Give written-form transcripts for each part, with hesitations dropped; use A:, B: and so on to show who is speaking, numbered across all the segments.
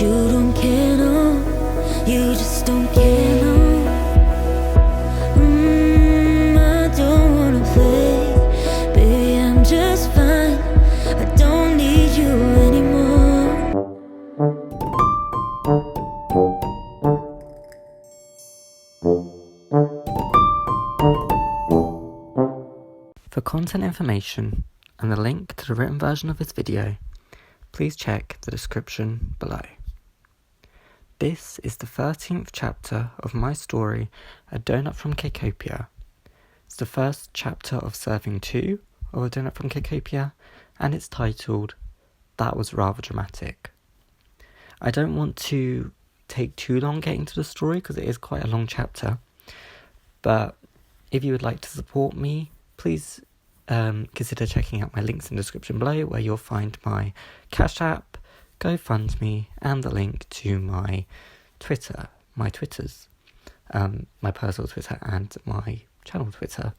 A: you don't care, no. You just don't care, no. I don't wanna play, baby, I'm just fine. I don't need you anymore.
B: For content information and the link to the written version of this video, please check the description below. This is the 13th chapter of my story, A Doughnut from Cakeopia. It's the first chapter of Serving 2 of A Doughnut from Cakeopia, and it's titled, That Was Rather Dramatic. I don't want to take too long getting to the story because it is quite a long chapter, but if you would like to support me, please consider checking out my links in the description below, where you'll find my Cash App, GoFundMe, and the link to my Twitters, my personal Twitter and my channel Twitter,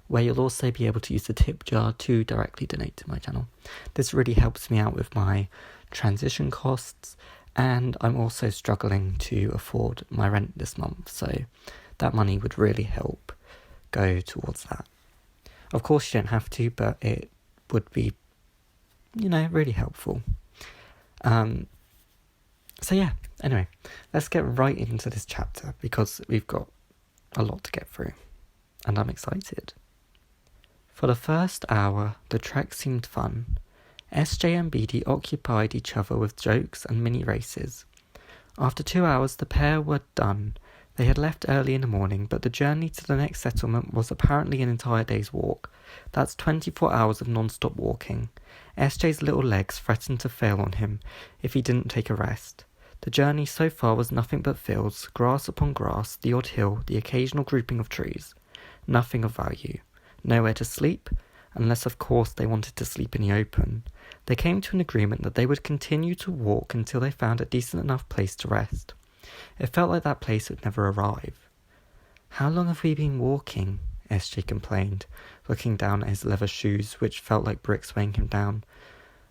B: where you'll also be able to use the tip jar to directly donate to my channel. This really helps me out with my transition costs, and I'm also struggling to afford my rent this month, so that money would really help go towards that. Of course you don't have to, but it would be, really helpful. So yeah, anyway, let's get right into this chapter because we've got a lot to get through, and I'm excited. For the first hour, the trek seemed fun. SJ and Beedee occupied each other with jokes and mini races. After 2 hours, the pair were done. They had left early in the morning, but the journey to the next settlement was apparently an entire day's walk. That's 24 hours of non-stop walking. SJ's little legs threatened to fail on him if he didn't take a rest. The journey so far was nothing but fields, grass upon grass, the odd hill, the occasional grouping of trees. Nothing of value. Nowhere to sleep, unless of course they wanted to sleep in the open. They came to an agreement that they would continue to walk until they found a decent enough place to rest. It felt like that place would never arrive. "How long have we been walking?" SJ complained, looking down at his leather shoes, which felt like bricks weighing him down.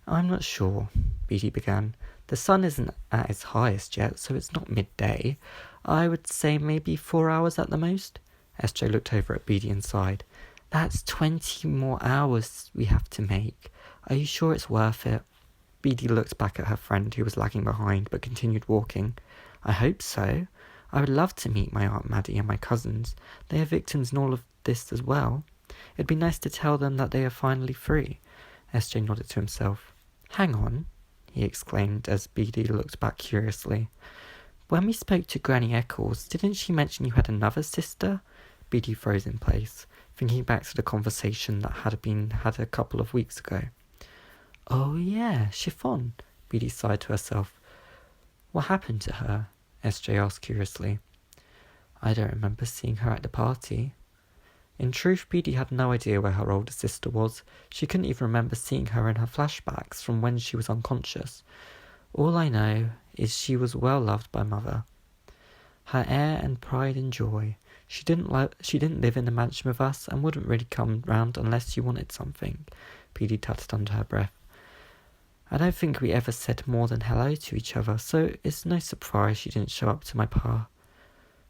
B: "I'm not sure," Beedee began. "The sun isn't at its highest yet, so it's not midday. I would say maybe 4 hours at the most." SJ looked over at Beedee and sighed. "That's 20 more hours we have to make. Are you sure it's worth it?" Beedee looked back at her friend, who was lagging behind, but continued walking. "I hope so. I would love to meet my Aunt Maddie and my cousins. They are victims in all of this as well. It'd be nice to tell them that they are finally free." SJ nodded to himself. "Hang on," he exclaimed as Beedee looked back curiously. "When we spoke to Granny Eccles, didn't she mention you had another sister?" Beedee froze in place, thinking back to the conversation that had been had a couple of weeks ago. "Oh yeah, Chiffon," Beedee sighed to herself. "What happened to her?" SJ asked curiously. "I don't remember seeing her at the party." In truth, Beedee had no idea where her older sister was. She couldn't even remember seeing her in her flashbacks from when she was unconscious. "All I know is she was well loved by Mother. Her air and pride and joy. She didn't live in the mansion with us and wouldn't really come round unless you wanted something," Beedee tutted under her breath. "I don't think we ever said more than hello to each other, so it's no surprise she didn't show up to my pa."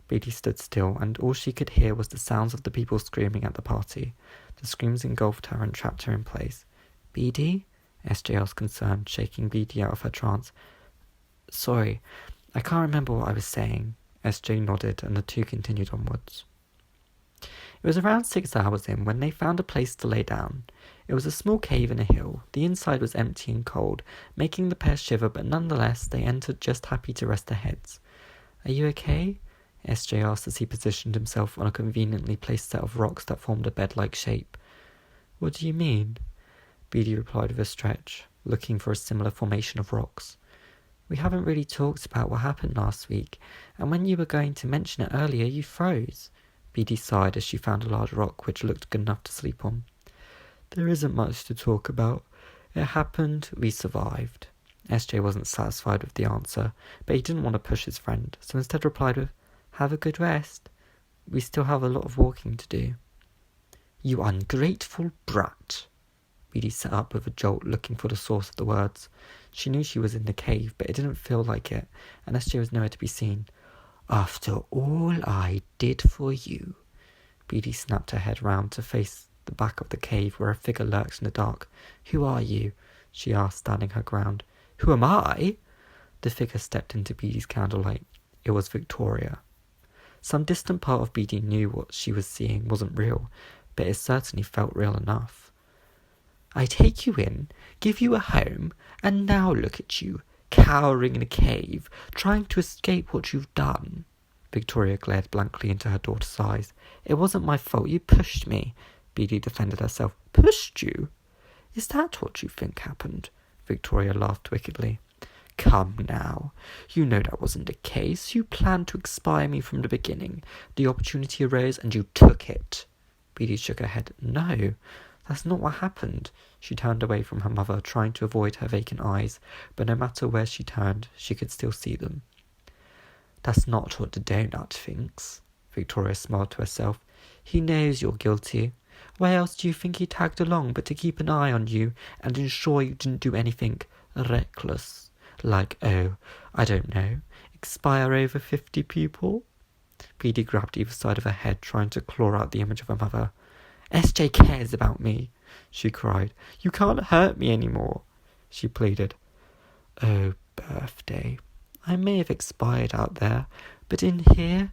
B: Beedee stood still, and all she could hear was the sounds of the people screaming at the party. The screams engulfed her and trapped her in place. "Beedee?" SJ asked, concerned, shaking Beedee out of her trance. "Sorry, I can't remember what I was saying." SJ nodded, and the two continued onwards. It was around 6 hours in when they found a place to lay down. It was a small cave in a hill. The inside was empty and cold, making the pair shiver, but nonetheless they entered just happy to rest their heads. "Are you okay?" SJ asked as he positioned himself on a conveniently placed set of rocks that formed a bed-like shape. "What do you mean?" Beedee replied with a stretch, looking for a similar formation of rocks. "We haven't really talked about what happened last week, and when you were going to mention it earlier, you froze." Beedee sighed as she found a large rock which looked good enough to sleep on. "There isn't much to talk about. It happened, we survived." SJ wasn't satisfied with the answer, but he didn't want to push his friend, so instead replied with, "Have a good rest. We still have a lot of walking to do." "You ungrateful brat," Beedee sat up with a jolt, looking for the source of the words. She knew she was in the cave, but it didn't feel like it, and SJ was nowhere to be seen. "After all I did for you." Beedee snapped her head round to face the back of the cave where a figure lurked in the dark. "Who are you?" she asked, standing her ground. "Who am I?" The figure stepped into Beedee's candlelight. It was Victoria. Some distant part of Beedee knew what she was seeing wasn't real, but it certainly felt real enough. "I take you in, give you a home, and now look at you, cowering in a cave, trying to escape what you've done." Victoria glared blankly into her daughter's eyes. "It wasn't my fault, you pushed me." Beedee defended herself. "Pushed you? Is that what you think happened?" Victoria laughed wickedly. "Come now, you know that wasn't the case. You planned to expire me from the beginning. The opportunity arose and you took it." Beedee shook her head. "No, that's not what happened." She turned away from her mother, trying to avoid her vacant eyes, but no matter where she turned, she could still see them. "That's not what the Doughnut thinks." Victoria smiled to herself. "He knows you're guilty. Why else do you think he tagged along but to keep an eye on you and ensure you didn't do anything reckless? Like, oh, I don't know, expire over 50 people?" Beedee grabbed either side of her head, trying to claw out the image of her mother. "SJ cares about me," she cried. "You can't hurt me anymore," she pleaded. "Oh, birthday. I may have expired out there, but in here,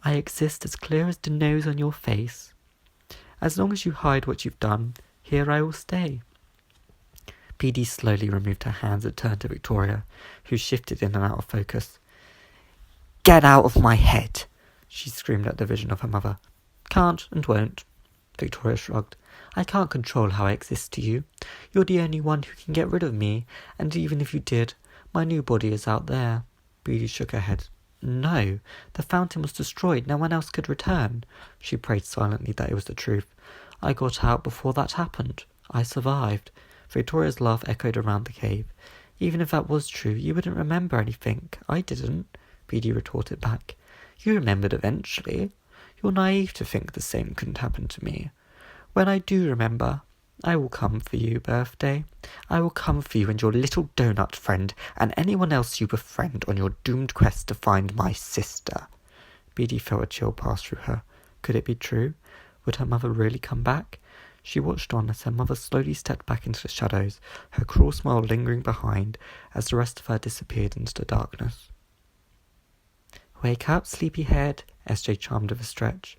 B: I exist as clear as the nose on your face. As long as you hide what you've done, here I will stay." Beedee slowly removed her hands and turned to Victoria, who shifted in and out of focus. "Get out of my head!" she screamed at the vision of her mother. "Can't and won't," Victoria shrugged. "I can't control how I exist to you. You're the only one who can get rid of me, and even if you did, my new body is out there." Beedee shook her head. "No, the fountain was destroyed. No one else could return." She prayed silently that it was the truth. "I got out before that happened. I survived." Victoria's laugh echoed around the cave. "Even if that was true, you wouldn't remember anything. I didn't," Beedee retorted back. "You remembered eventually. You're naive to think the same couldn't happen to me. When I do remember, I will come for you, birthday. I will come for you and your little Doughnut friend and anyone else you befriend on your doomed quest to find my sister." Beedee felt a chill pass through her. Could it be true? Would her mother really come back? She watched on as her mother slowly stepped back into the shadows, her cruel smile lingering behind as the rest of her disappeared into the darkness. "Wake up, sleepyhead," SJ chimed with a stretch.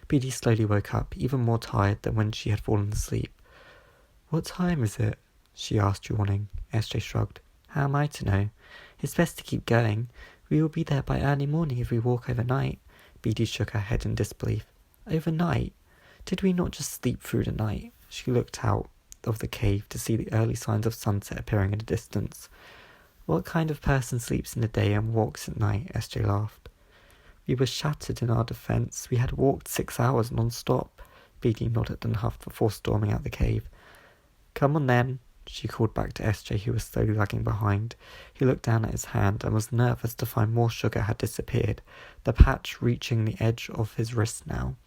B: Beedee slowly woke up, even more tired than when she had fallen asleep. "What time is it?" she asked, yawning. SJ shrugged. "How am I to know? It's best to keep going. We will be there by early morning if we walk overnight." Beedee shook her head in disbelief. "Overnight? Did we not just sleep through the night?" She looked out of the cave to see the early signs of sunset appearing in the distance. "What kind of person sleeps in the day and walks at night?" SJ laughed. "We were shattered in our defence. We had walked 6 hours non-stop." Beedee nodded and huffed before storming out the cave. "Come on then," she called back to SJ, who was slowly lagging behind. He looked down at his hand and was nervous to find more sugar had disappeared, the patch reaching the edge of his wrist now.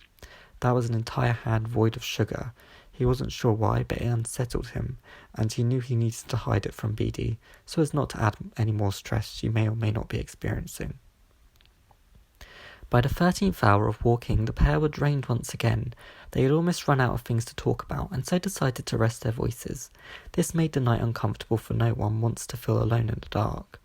B: That was an entire hand void of sugar. He wasn't sure why, but it unsettled him, and he knew he needed to hide it from Beedee, so as not to add any more stress she may or may not be experiencing. By the 13th hour of walking, the pair were drained once again. They had almost run out of things to talk about, and so decided to rest their voices. This made the night uncomfortable, for no one wants to feel alone in the dark.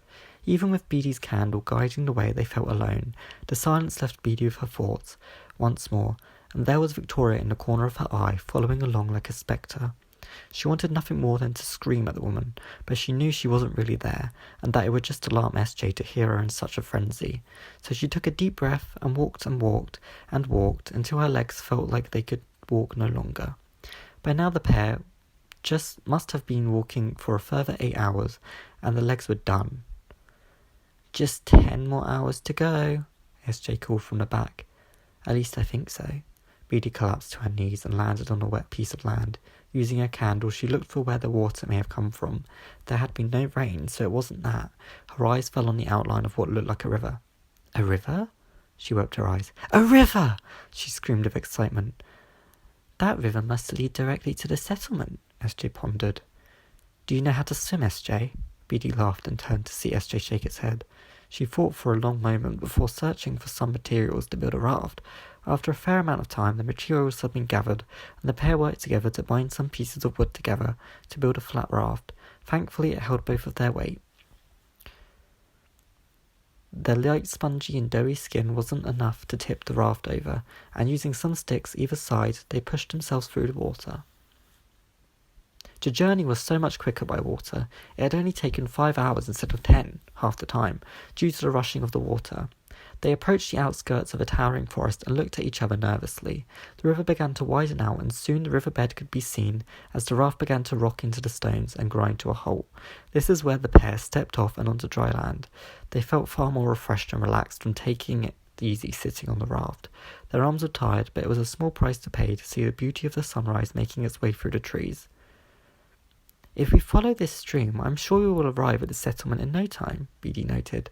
B: Even with Beedee's candle guiding the way, they felt alone. The silence left Beedee with her thoughts once more, and there was Victoria in the corner of her eye, following along like a spectre. She wanted nothing more than to scream at the woman, but she knew she wasn't really there, and that it would just alarm SJ to hear her in such a frenzy. So she took a deep breath and walked and walked and walked until her legs felt like they could walk no longer. By now the pair just must have been walking for a further 8 hours, and the legs were done. "Just 10 more hours to go," SJ called from the back. "At least I think so." Beedee collapsed to her knees and landed on a wet piece of land. Using her candle, she looked for where the water may have come from. There had been no rain, so it wasn't that. Her eyes fell on the outline of what looked like a river. "A river?" She wiped her eyes. "A river!" she screamed with excitement. "That river must lead directly to the settlement," SJ pondered. Do you know how to swim, SJ? Beedee laughed and turned to see SJ shake its head. She thought for a long moment before searching for some materials to build a raft. After a fair amount of time, the materials had been gathered, and the pair worked together to bind some pieces of wood together to build a flat raft. Thankfully, it held both of their weight. Their light, spongy and doughy skin wasn't enough to tip the raft over, and using some sticks either side, they pushed themselves through the water. The journey was so much quicker by water. It had only taken 5 hours instead of 10, half the time, due to the rushing of the water. They approached the outskirts of a towering forest and looked at each other nervously. The river began to widen out, and soon the riverbed could be seen as the raft began to rock into the stones and grind to a halt. This is where the pair stepped off and onto dry land. They felt far more refreshed and relaxed from taking it easy sitting on the raft. Their arms were tired, but it was a small price to pay to see the beauty of the sunrise making its way through the trees. If we follow this stream, I'm sure we will arrive at the settlement in no time, Beedee noted.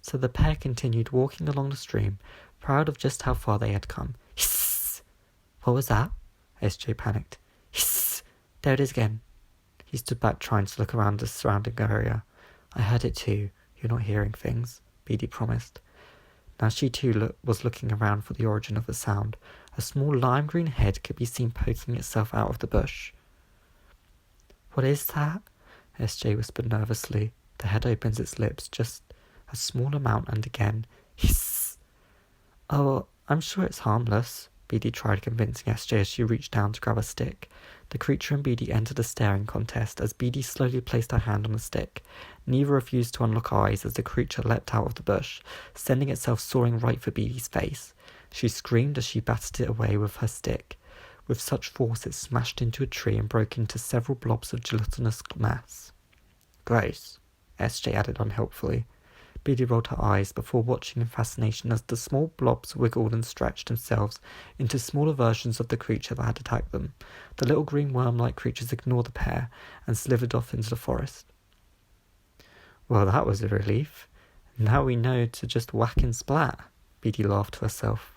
B: So the pair continued walking along the stream, proud of just how far they had come. Hiss! What was that? SJ panicked. Hiss! There it is again. He stood back trying to look around the surrounding area. I heard it too. You're not hearing things, Beedee promised. Now she too was looking around for the origin of the sound. A small lime green head could be seen poking itself out of the bush. What is that? SJ whispered nervously. The head opens its lips just a small amount and again, hiss. Oh, I'm sure it's harmless, Beedee tried convincing SJ as she reached down to grab a stick. The creature and Beedee entered a staring contest as Beedee slowly placed her hand on the stick. Neither refused to unlock eyes as the creature leapt out of the bush, sending itself soaring right for Beedee's face. She screamed as she battered it away with her stick. With such force it smashed into a tree and broke into several blobs of gelatinous mass. Gross, SJ added unhelpfully. Beedee rolled her eyes before watching in fascination as the small blobs wiggled and stretched themselves into smaller versions of the creature that had attacked them. The little green worm-like creatures ignored the pair and slithered off into the forest. Well, that was a relief. Now we know to just whack and splat, Beedee laughed to herself.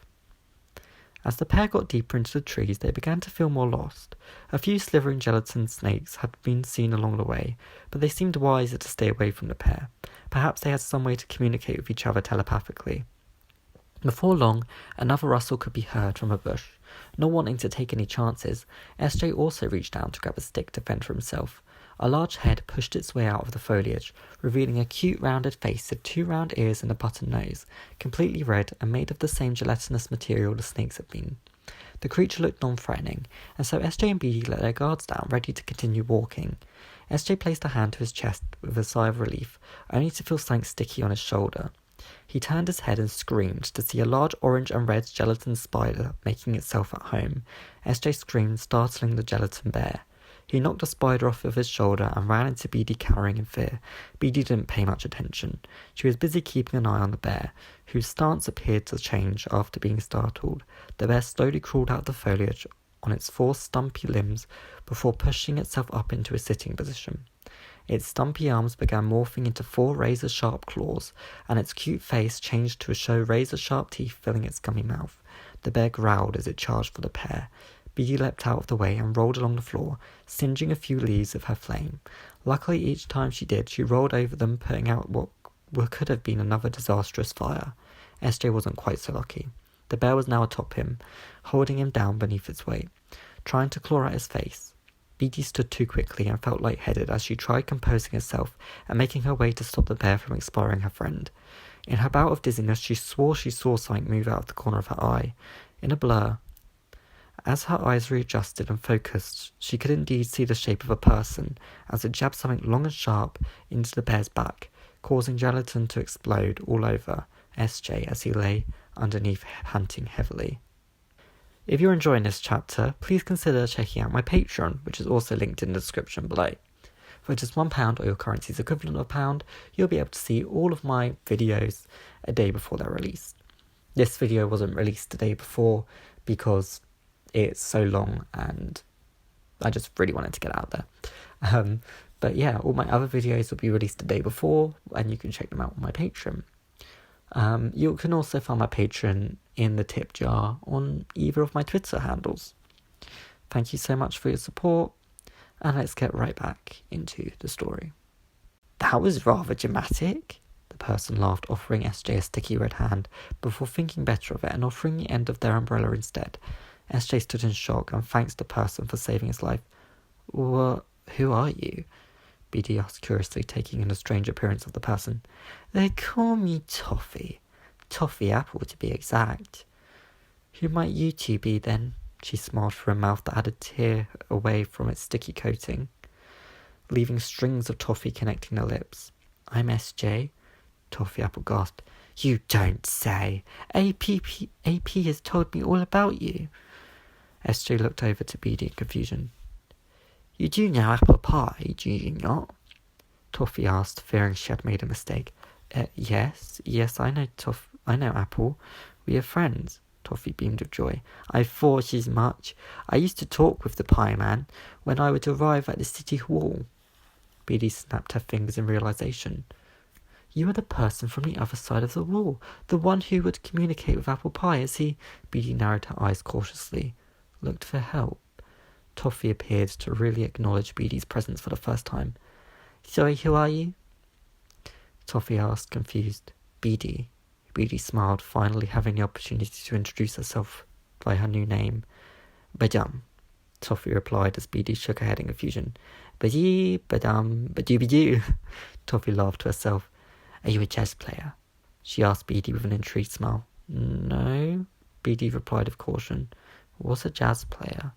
B: As the pair got deeper into the trees, they began to feel more lost. A few slithering gelatin snakes had been seen along the way, but they seemed wiser to stay away from the pair. Perhaps they had some way to communicate with each other telepathically. Before long, another rustle could be heard from a bush. Not wanting to take any chances, SJ also reached down to grab a stick to fend for himself. A large head pushed its way out of the foliage, revealing a cute rounded face with 2 round ears and a button nose, completely red and made of the same gelatinous material the snakes had been. The creature looked non-threatening, and so SJ and Beedee let their guards down, ready to continue walking. SJ placed a hand to his chest with a sigh of relief, only to feel something sticky on his shoulder. He turned his head and screamed to see a large orange and red gelatin spider making itself at home. SJ screamed, startling the gelatin bear. He knocked the spider off of his shoulder and ran into Beedee cowering in fear. Beedee didn't pay much attention. She was busy keeping an eye on the bear, whose stance appeared to change after being startled. The bear slowly crawled out of the foliage on its 4 stumpy limbs before pushing itself up into a sitting position. Its stumpy arms began morphing into 4 razor-sharp claws, and its cute face changed to show razor-sharp teeth filling its gummy mouth. The bear growled as it charged for the pair. Beedee leapt out of the way and rolled along the floor, singeing a few leaves with her flame. Luckily, each time she did, she rolled over them, putting out what could have been another disastrous fire. SJ wasn't quite so lucky. The bear was now atop him, holding him down beneath its weight, trying to claw at his face. Beedee stood too quickly and felt lightheaded as she tried composing herself and making her way to stop the bear from expiring her friend. In her bout of dizziness, she swore she saw something move out of the corner of her eye. In a blur, as her eyes readjusted and focused, she could indeed see the shape of a person as it jabbed something long and sharp into the bear's back, causing gelatin to explode all over SJ as he lay underneath, panting heavily. If you're enjoying this chapter, please consider checking out my Patreon, which is also linked in the description below. For just £1 or your currency's equivalent of £1, you'll be able to see all of my videos a day before they're released. This video wasn't released the day before because it's so long and I just really wanted to get out there. But yeah, all my other videos will be released the day before and you can check them out on my Patreon. You can also find my Patreon in the tip jar on either of my Twitter handles. Thank you so much for your support, And let's get right back into the story. That was rather dramatic. The person laughed, offering SJ a sticky red hand before thinking better of it and offering the end of their umbrella instead. SJ stood in shock and thanked the person for saving his life. Who are you? Beedee asked curiously, taking in the strange appearance of the person. They call me Toffee. Toffee Apple, to be exact. Who might you two be, then? She smiled through a mouth that had a tear away from its sticky coating, leaving strings of toffee connecting their lips. I'm SJ, Toffee Apple gasped. You don't say. AP has told me all about you. SJ looked over to Beedee in confusion. You do know apple pie, do you not? Toffee asked, fearing she had made a mistake. Yes, I know Apple. We are friends. Toffee beamed with joy. I thought as much. I used to talk with the pie man when I would arrive at the city hall. Beedee snapped her fingers in realization. You are the person from the other side of the wall, the one who would communicate with Apple Pie as he... Beedee narrowed her eyes cautiously, looked for help. Toffee appeared to really acknowledge Beedee's presence for the first time. Sorry, who are you? Toffee asked, confused. Beedee. Beedee smiled, finally having the opportunity to introduce herself by her new name. Badum, Toffee replied as Beedee shook her head in confusion. Badee, badum, badoo-badoo. Toffee laughed to herself. Are you a jazz player? She asked Beedee with an intrigued smile. No, Beedee replied with caution. Was a jazz player?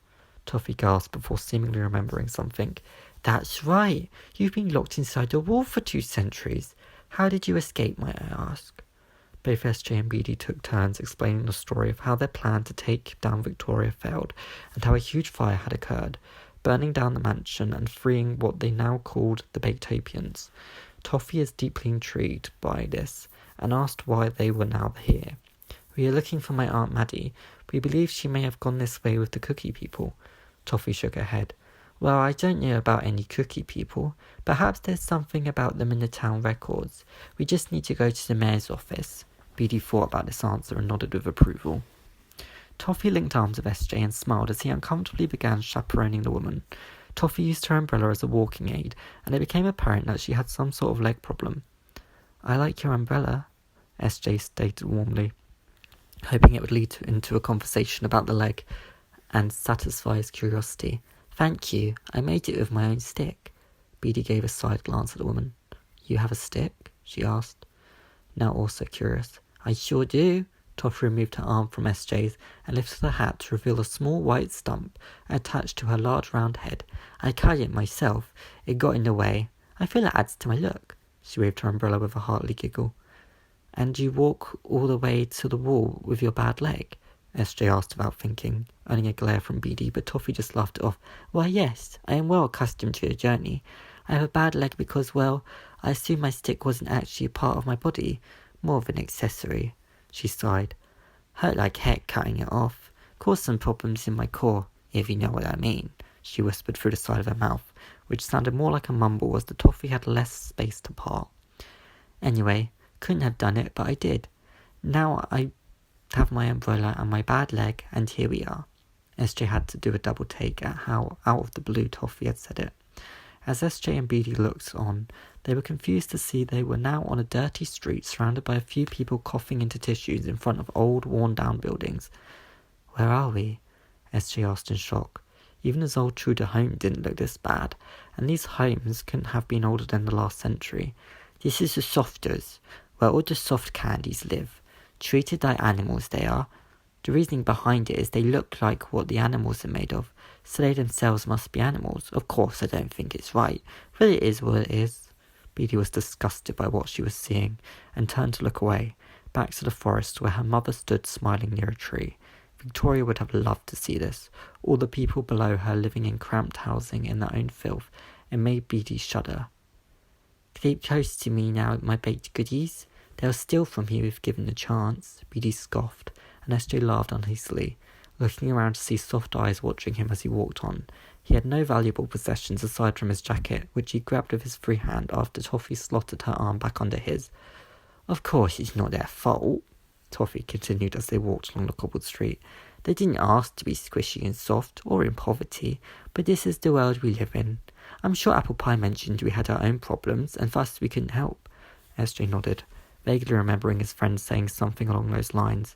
B: Toffee gasped before seemingly remembering something. That's right. You've been locked inside a wall for 2 centuries. How did you escape, might I ask? Both SJ and Beedee took turns explaining the story of how their plan to take down Victoria failed, and how a huge fire had occurred, burning down the mansion and freeing what they now called the Cakeopians. Toffee is deeply intrigued by this, and asked why they were now here. We are looking for my Aunt Maddie. We believe she may have gone this way with the cookie people. Toffee shook her head. Well, I don't know about any cookie people. Perhaps there's something about them in the town records. We just need to go to the mayor's office. Beedee thought about this answer and nodded with approval. Toffee linked arms with SJ and smiled as he uncomfortably began chaperoning the woman. Toffee used her umbrella as a walking aid, and it became apparent that she had some sort of leg problem. I like your umbrella, SJ stated warmly, hoping it would lead into a conversation about the leg and satisfy his curiosity. Thank you. I made it with my own stick. Beedee gave a side glance at the woman. You have a stick? She asked, now also curious. I sure do. Toffee removed her arm from SJ's and lifted her hat to reveal a small white stump attached to her large round head. I cut it myself. It got in the way. I feel it adds to my look. She waved her umbrella with a hearty giggle. And you walk all the way to the wall with your bad leg? SJ asked without thinking, earning a glare from Beedee, but Toffee just laughed it off. Why, yes, I am well accustomed to the journey. I have a bad leg because, well, I assume my stick wasn't actually a part of my body, more of an accessory. She sighed. Hurt like heck cutting it off. Caused some problems in my core, if you know what I mean, she whispered through the side of her mouth, which sounded more like a mumble as the toffee had less space to part. Anyway, couldn't have done it, but I did. Now I have my umbrella and my bad leg, and here we are. SJ had to do a double take at how out of the blue Toffee had said it. As SJ and Beedee looked on, they were confused to see they were now on a dirty street surrounded by a few people coughing into tissues in front of old, worn-down buildings. Where are we? SJ asked in shock. Even his old Tudor home didn't look this bad, and these homes couldn't have been older than the last century. This is the Softers, where all the soft candies live. Treated like animals they are. The reasoning behind it is they look like what the animals are made of, so they themselves must be animals. Of course, I don't think it's right, but it is what it is. Beedee was disgusted by what she was seeing, and turned to look away, back to the forest where her mother stood smiling near a tree. Victoria would have loved to see this, all the people below her living in cramped housing in their own filth, and made Beedee shudder. Keep close to me now, my baked goodies. They'll steal from you if given the chance. Beedee scoffed, and SJ laughed uneasily, looking around to see soft eyes watching him as he walked on. He had no valuable possessions aside from his jacket, which he grabbed with his free hand after Toffee slotted her arm back under his. Of course it's not their fault, Toffee continued as they walked along the cobbled street. They didn't ask to be squishy and soft, or in poverty, but this is the world we live in. I'm sure Apple Pie mentioned we had our own problems, and thus we couldn't help. SJ nodded, vaguely remembering his friend saying something along those lines.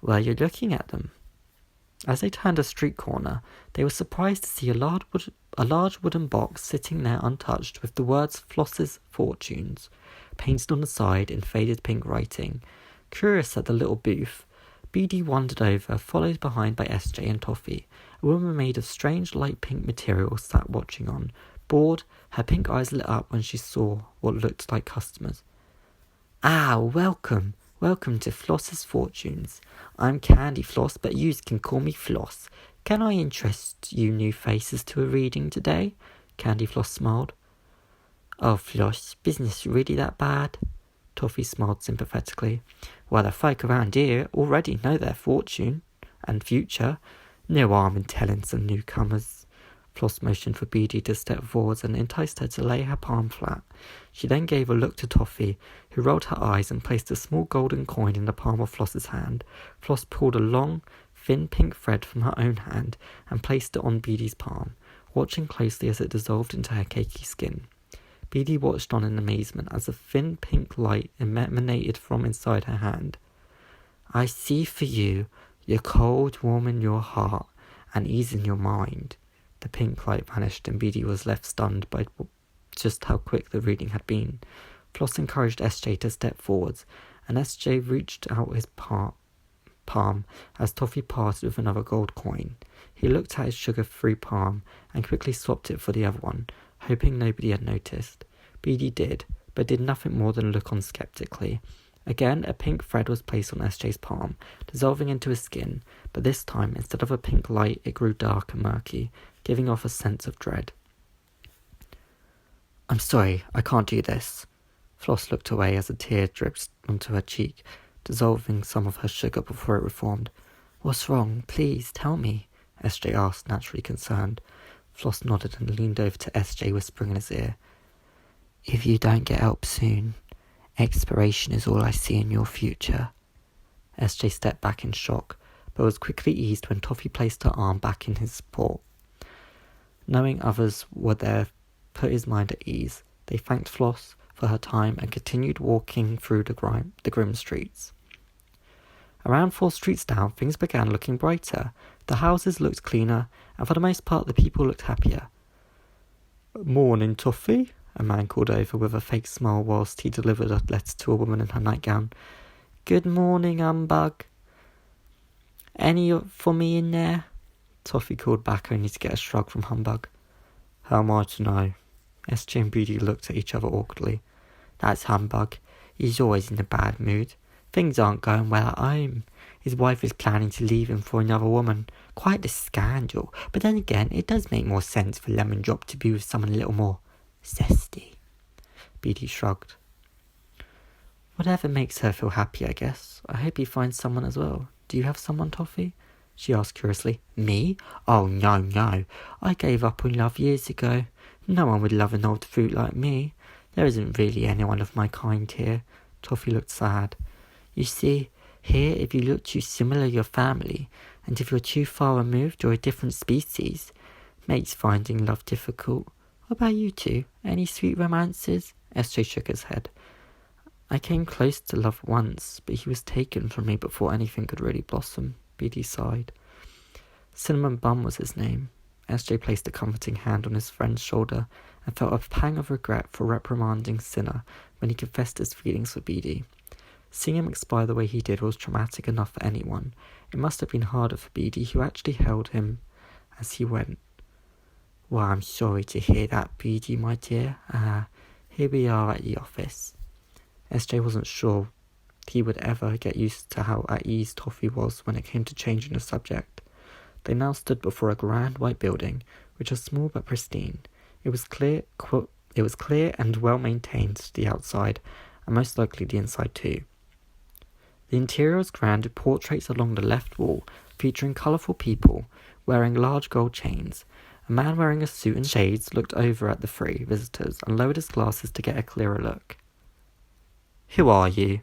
B: Well, you're looking at them. As they turned a street corner, they were surprised to see a large wooden box sitting there untouched with the words Floss's Fortunes painted on the side in faded pink writing. Curious at the little booth, Beedee wandered over, followed behind by SJ and Toffee. A woman made of strange light pink material sat watching on. Bored, her pink eyes lit up when she saw what looked like customers. Ah, welcome to Floss's Fortunes. I'm Candy Floss, but yous can call me Floss. Can I interest you new faces to a reading today? Candy Floss smiled. Oh, Floss, business really that bad? Toffee smiled sympathetically. Well, the folk around here already know their fortune and future. No harm in telling some newcomers. Floss motioned for Beedee to step forwards and enticed her to lay her palm flat. She then gave a look to Toffee, who rolled her eyes and placed a small golden coin in the palm of Floss's hand. Floss pulled a long, thin pink thread from her own hand and placed it on Beedee's palm, watching closely as it dissolved into her cakey skin. Beedee watched on in amazement as a thin pink light emanated from inside her hand. I see for you, your cold warm in your heart and ease in your mind. The pink light vanished and Beedee was left stunned by just how quick the reading had been. Floss encouraged SJ to step forwards, and SJ reached out his palm as Toffee parted with another gold coin. He looked at his sugar-free palm and quickly swapped it for the other one, hoping nobody had noticed. Beedee did, but did nothing more than look on skeptically. Again, a pink thread was placed on SJ's palm, dissolving into his skin, but this time, instead of a pink light, it grew dark and murky, giving off a sense of dread. I'm sorry, I can't do this. Floss looked away as a tear dripped onto her cheek, dissolving some of her sugar before it reformed. What's wrong? Please, tell me, SJ asked, naturally concerned. Floss nodded and leaned over to SJ, whispering in his ear. If you don't get help soon, expiration is all I see in your future. SJ stepped back in shock, but was quickly eased when Toffee placed her arm back in his support. Knowing others were there put his mind at ease. They thanked Floss for her time and continued walking through the grim streets. Around 4 streets down, things began looking brighter. The houses looked cleaner, and for the most part the people looked happier. Morning, Toffee, a man called over with a fake smile whilst he delivered a letter to a woman in her nightgown. Good morning, Humbug. Any for me in there? Toffee called back, only to get a shrug from Humbug. How am I to know? SJ and Beedee looked at each other awkwardly. That's Humbug. He's always in a bad mood. Things aren't going well at home. His wife is planning to leave him for another woman. Quite a scandal. But then again, it does make more sense for Lemon Drop to be with someone a little more zesty. Beedee shrugged. Whatever makes her feel happy, I guess. I hope he finds someone as well. Do you have someone, Toffee? She asked curiously. Me? Oh, no. I gave up on love years ago. No one would love an old fruit like me. There isn't really anyone of my kind here. Toffee looked sad. You see, here, if you look too similar your family, and if you're too far removed or a different species, makes finding love difficult. What about you two? Any sweet romances? SJ shook his head. I came close to love once, but he was taken from me before anything could really blossom. Beedee sighed. Cinnamon Bun was his name. SJ placed a comforting hand on his friend's shoulder and felt a pang of regret for reprimanding Cinna when he confessed his feelings for Beedee. Seeing him expire the way he did was traumatic enough for anyone. It must have been harder for Beedee, who actually held him as he went. Well, I'm sorry to hear that, Beedee, my dear. Here we are at the office. SJ wasn't sure he would ever get used to how at ease Toffee was when it came to changing the subject. They now stood before a grand white building, which was small but pristine. It was clear and well maintained to the outside, and most likely the inside too. The interior was grand, with portraits along the left wall featuring colourful people wearing large gold chains. A man wearing a suit and shades looked over at the 3 visitors and lowered his glasses to get a clearer look. Who are you?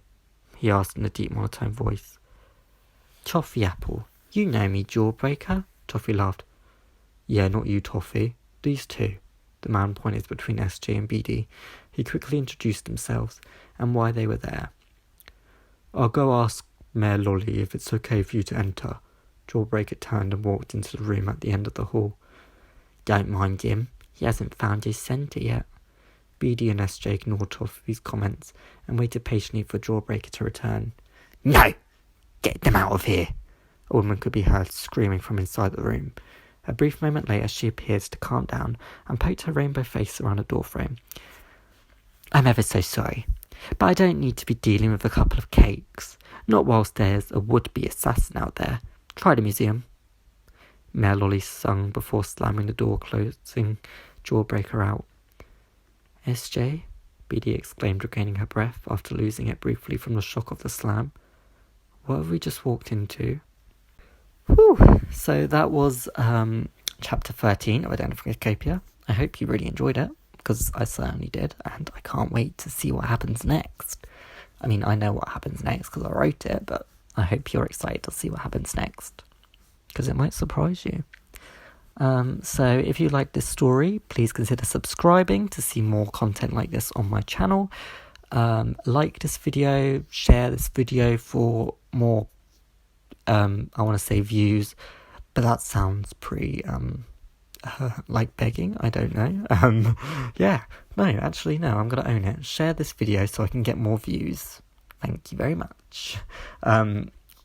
B: He asked in a deep monotone voice. Toffee Apple. You know me, Jawbreaker. Toffee laughed. Yeah, not you, Toffee. These 2. The man pointed between SJ and Beedee. He quickly introduced themselves and why they were there. I'll go ask Mayor Lolly if it's okay for you to enter. Jawbreaker turned and walked into the room at the end of the hall. Don't mind him. He hasn't found his centre yet. Beedee and SJ ignored Toffee's comments and waited patiently for Jawbreaker to return. No! Get them out of here! A woman could be heard screaming from inside the room. A brief moment later, she appeared to calm down and poked her rainbow face around a doorframe. I'm ever so sorry, but I don't need to be dealing with a couple of cakes. Not whilst there's a would-be assassin out there. Try the museum. Mayor Lolly sung before slamming the door, closing Jawbreaker out. SJ? Beedee exclaimed, regaining her breath after losing it briefly from the shock of the slam. What have we just walked into? Whew. So that was chapter 13 of Identifying Cakeopia. I hope you really enjoyed it, because I certainly did, and I can't wait to see what happens next. I mean, I know what happens next because I wrote it, but I hope you're excited to see what happens next, because it might surprise you. So if you like this story, please consider subscribing to see more content like this on my channel. Like this video, share this video for more, I want to say views, but that sounds pretty, like begging, I don't know. Yeah, no, actually, no, I'm going to own it. Share this video so I can get more views. Thank you very much.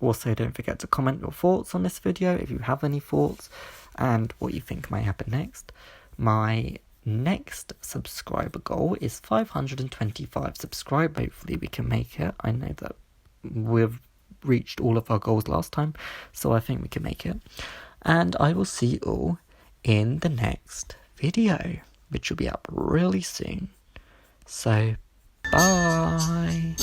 B: Also, don't forget to comment your thoughts on this video if you have any thoughts and what you think might happen next. My next subscriber goal is 525 subscribers. Hopefully we can make it. I know that we've reached all of our goals last time, so I think we can make it. And I will see you all in the next video, which will be up really soon. So, bye!